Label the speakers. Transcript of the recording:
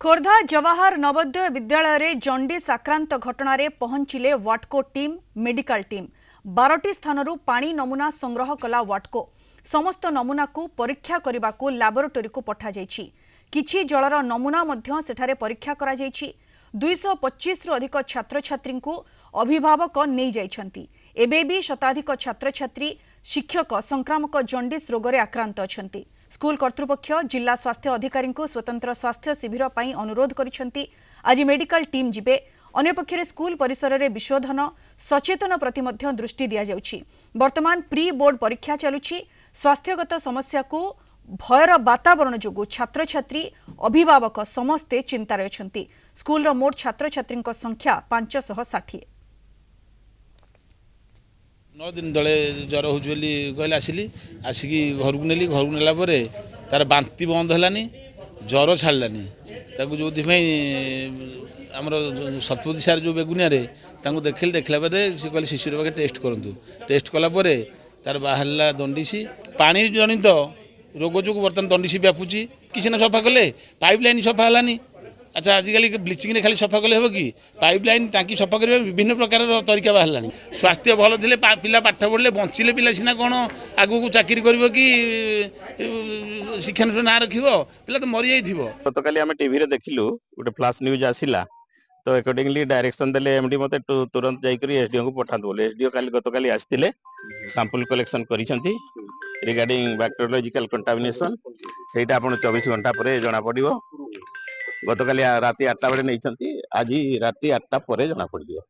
Speaker 1: खोर्धा जवाहर नवोदय विद्यालय रे जंडिस आक्रांत घटना पहुंचिले वाटको team medical team 12टी स्थानरू पानी नमूना संग्रह कला वाटको समस्त नमूना को परीक्षा करने को लैबोरेटरी को पठा जाइछि। किछि जलर नमूना मध्य सेठारे परीक्षा करा जाइछि। 225 रु अधिक छात्र छात्री को अभिभावक नहीं जाइछंती। एबे भी शताधिक छात्र छात्री शिक्षक संक्रामक जंडिस रोगरे आक्रांत अछंती। स्कूल कर्तृपक्ष जिला स्वास्थ्य अधिकारी को स्वतंत्र स्वास्थ्य शिविर पर अनुरोध करिसेंती। आज मेडिकल टीम जिबे। अन्यपक्षे स्कूल परिसर में विशोधन सचेतन प्रति मध्य दृष्टि दिया जाउछि। वर्तमान प्री बोर्ड परीक्षा चलुछि। स्वास्थ्यगत समस्या को भयर वातावरण जोगु छात्र छात्री अभिभावक समस्ते चिंतार अछंती। स्कूल मोट छात्र छात्री संख्या 560।
Speaker 2: 9 दिन तले ज्वर हो कहले आसिली आसिकी घर को नेली। घर को नेला परे तार बांती बंद हलानी, ज्वर छाड़लानी। ताकू जो आमर सतपति सार जो बेगुनिया देखिल देखला से कहले शिशुर पाखे टेस्ट करूँ। टेस्ट कलापर तार बाहरला दंडिसी पानी जनित रोग जो बर्तमान दंडिसी व्यापुची। किसी ना सफा कले पाइपलाइन सफा हलानी। अच्छा आजिकल ब्लीचिंग खाली सफा कले हे कि पाइपलाइन टाँकी सफा करने विभिन्न प्रकार तरीका बाहर। स्वास्थ्य भल थे पिला पाठ पढ़ले बंचिले पिला सीना कौन आगू को चाकरी कर शिक्षानुष्ठान ना रख पिला तो मरी जाइए।
Speaker 3: गतकाली आम टीवी देखिलु गोटे फ्लाश न्यूज आसिला तो अकॉर्डिंगली डायरेक्शन देले एमडी मते तुरंत जाइकरी एसडीओ को पठांतु बोले। एसडीओ गतकाली आसिले सैंपल कलेक्शन करिसेंती रिगार्डिंग बैक्टीरियोलॉजिकल कंटामिनेशन सेटा आपण 24 घंटा पर जना पड़िबो। गतकाली राति 8टा बेले नहीं, आज राति 8टा पर जना पड़िबो।